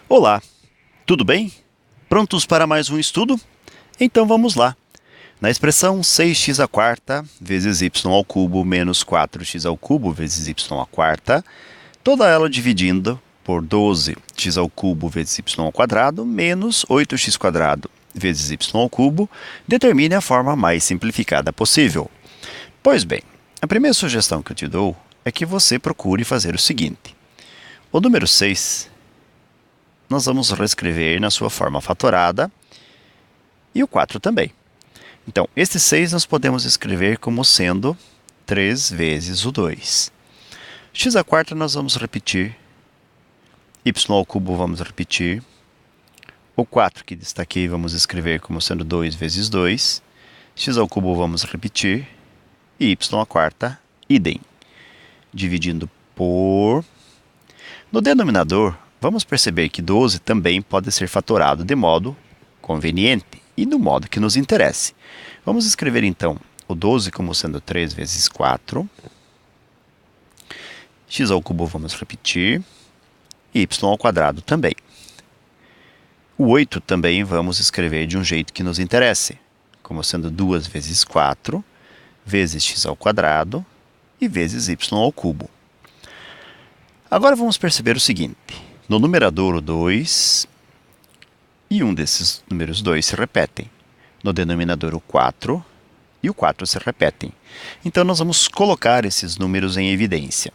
Olá, tudo bem? Prontos para mais um estudo? Então vamos lá. Na expressão 6x à quarta vezes y ao cubo menos 4x ao cubo vezes y à quarta, toda ela dividindo por 12x ao cubo vezes y ao quadrado menos 8x quadrado vezes y ao cubo, determine a forma mais simplificada possível. Pois bem, a primeira sugestão que eu te dou é que você procure fazer o seguinte. O número 6 nós vamos reescrever na sua forma fatorada e o 4 também. Então, este 6 nós podemos escrever como sendo 3 vezes o 2. X à quarta nós vamos repetir, y ao cubo vamos repetir, o 4 que destaquei vamos escrever como sendo 2 vezes 2, x ao cubo vamos repetir, e y à quarta, idem. Dividindo por... No denominador, vamos perceber que 12 também pode ser fatorado de modo conveniente e no modo que nos interesse. Vamos escrever então o 12 como sendo 3 vezes 4. X ao cubo vamos repetir. E y ao quadrado também. O 8 também vamos escrever de um jeito que nos interesse, como sendo 2 vezes 4, vezes x ao quadrado e vezes y ao cubo. Agora vamos perceber o seguinte. No numerador, o 2 e um desses números 2 se repetem. No denominador, o 4 e o 4 se repetem. Então, nós vamos colocar esses números em evidência.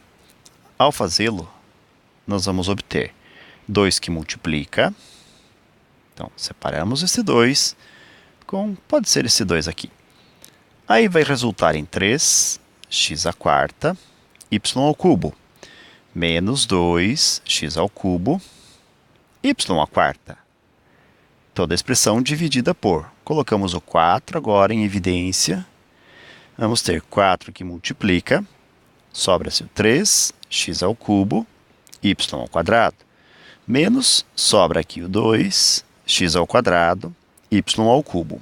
Ao fazê-lo, nós vamos obter 2 que multiplica. Então, separamos esse 2 com, pode ser esse 2 aqui. Aí vai resultar em 3x à quarta, y ao cubo, menos 2x ao cubo, y à quarta. Toda a expressão dividida por. Colocamos o 4 agora em evidência. Vamos ter 4 que multiplica. Sobra-se o 3x ao cubo, y ao quadrado. Menos, sobra aqui o 2x ao quadrado, y ao cubo.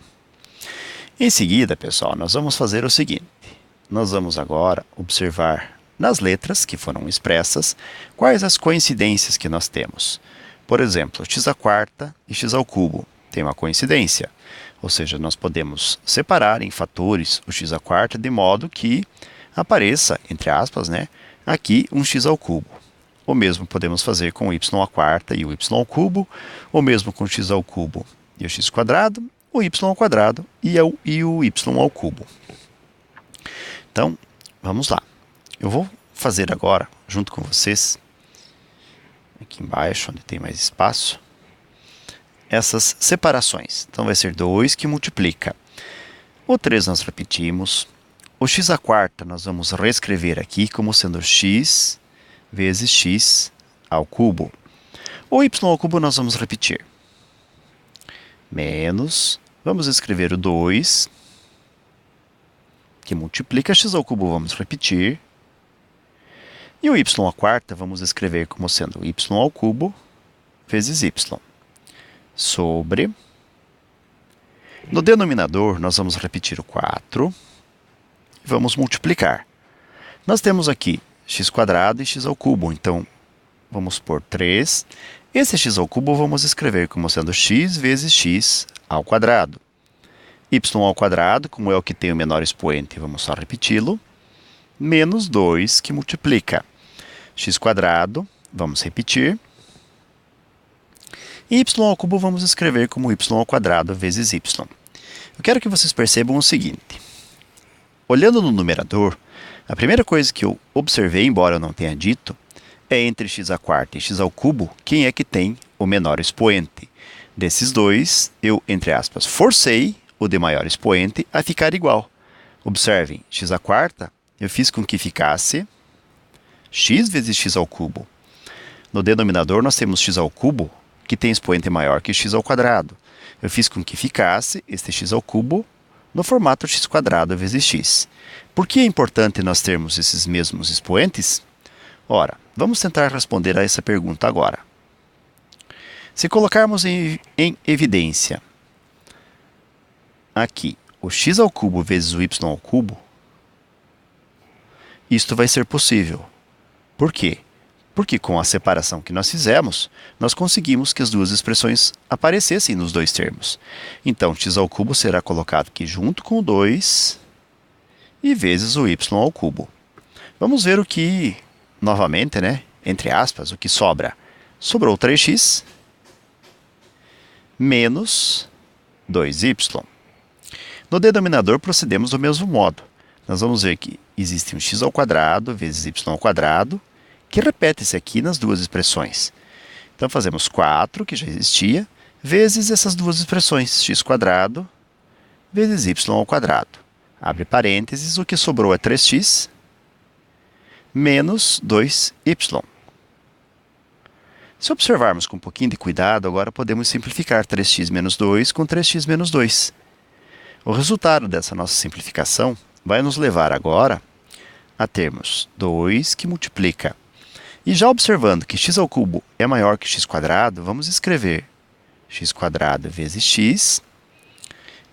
Em seguida, pessoal, nós vamos fazer o seguinte. Nós vamos agora observar nas letras que foram expressas quais as coincidências que nós temos. Por exemplo, x à quarta e x ao cubo tem uma coincidência. Ou seja, nós podemos separar em fatores o x à quarta de modo que apareça, entre aspas, aqui um x ao cubo. O mesmo podemos fazer com o y à quarta e o y ao cubo, o mesmo com o x ao cubo e o x quadrado, o y ao quadrado e o y ao cubo. Então, vamos lá. Eu vou fazer agora, junto com vocês, aqui embaixo, onde tem mais espaço, essas separações. Então, vai ser 2 que multiplica. O 3 nós repetimos. O x à quarta nós vamos reescrever aqui como sendo x vezes x ao cubo. O y ao cubo nós vamos repetir. Menos, vamos escrever o 2, que multiplica x ao cubo, vamos repetir. E o y à quarta vamos escrever como sendo y ao cubo vezes y. Sobre. No denominador, nós vamos repetir o 4 e vamos multiplicar. Nós temos aqui x quadrado e x ao cubo, então vamos pôr 3. Esse x ao cubo vamos escrever como sendo x vezes x ao quadrado. Y ao quadrado, como é o que tem o menor expoente, vamos só repeti-lo, menos 2 que multiplica. X quadrado, vamos repetir. E y ao cubo vamos escrever como y ao quadrado vezes y. Eu quero que vocês percebam o seguinte. Olhando no numerador, a primeira coisa que eu observei, embora eu não tenha dito, é entre x à quarta e x ao cubo, quem é que tem o menor expoente. Desses dois, eu, entre aspas, forcei o de maior expoente a ficar igual. Observem, x à quarta, eu fiz com que ficasse x vezes x ao cubo. No denominador, nós temos x ao cubo, que tem expoente maior que x ao quadrado. Eu fiz com que ficasse este x ao cubo no formato x quadrado vezes x. Por que é importante nós termos esses mesmos expoentes? Ora, vamos tentar responder a essa pergunta agora. Se colocarmos em evidência aqui o x ao cubo vezes o y ao cubo, isto vai ser possível. Por quê? Porque com a separação que nós fizemos, nós conseguimos que as duas expressões aparecessem nos dois termos. Então, x ao cubo será colocado aqui junto com o 2 e vezes o y ao cubo. Vamos ver o que, novamente, né, entre aspas, o que sobra. Sobrou 3x menos 2y. No denominador, procedemos do mesmo modo. Nós vamos ver que existe um x ao quadrado vezes y ao quadrado, que repete-se aqui nas duas expressões. Então, fazemos 4, que já existia, vezes essas duas expressões, x quadrado vezes y ao quadrado. Abre parênteses, o que sobrou é 3x menos 2y. Se observarmos com um pouquinho de cuidado, agora podemos simplificar 3x menos 2 com 3x menos 2. O resultado dessa nossa simplificação vai nos levar agora a termos 2 que multiplica. E já observando que x ao cubo é maior que x quadrado, vamos escrever x quadrado vezes x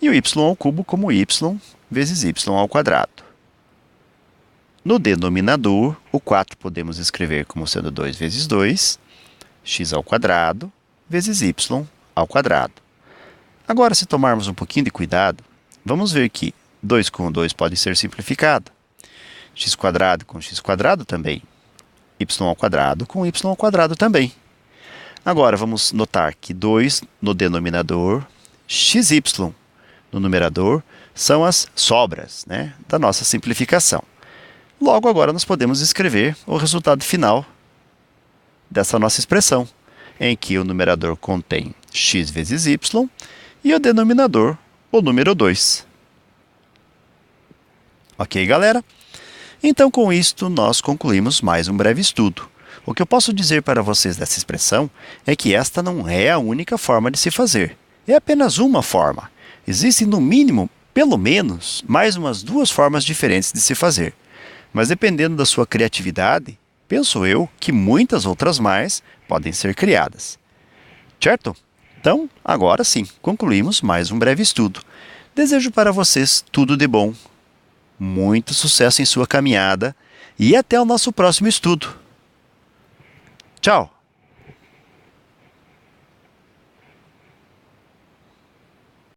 e o y ao cubo como y vezes y ao quadrado. No denominador, o 4 podemos escrever como sendo 2 vezes 2, x ao quadrado vezes y ao quadrado. Agora, se tomarmos um pouquinho de cuidado, vamos ver que 2 com 2 pode ser simplificado. X quadrado com x quadrado também. Y ao quadrado com y ao quadrado também. Agora, vamos notar que 2 no denominador, xy no numerador, são as sobras, né, da nossa simplificação. Logo, agora nós podemos escrever o resultado final dessa nossa expressão, em que o numerador contém x vezes y e o denominador o número 2. Ok, galera? Então, com isto, nós concluímos mais um breve estudo. O que eu posso dizer para vocês dessa expressão é que esta não é a única forma de se fazer. É apenas uma forma. Existem, no mínimo, pelo menos, mais umas 2 formas diferentes de se fazer. Mas, dependendo da sua criatividade, penso eu que muitas outras mais podem ser criadas. Certo? Então, agora sim, concluímos mais um breve estudo. Desejo para vocês tudo de bom. Muito sucesso em sua caminhada e até o nosso próximo estudo. Tchau!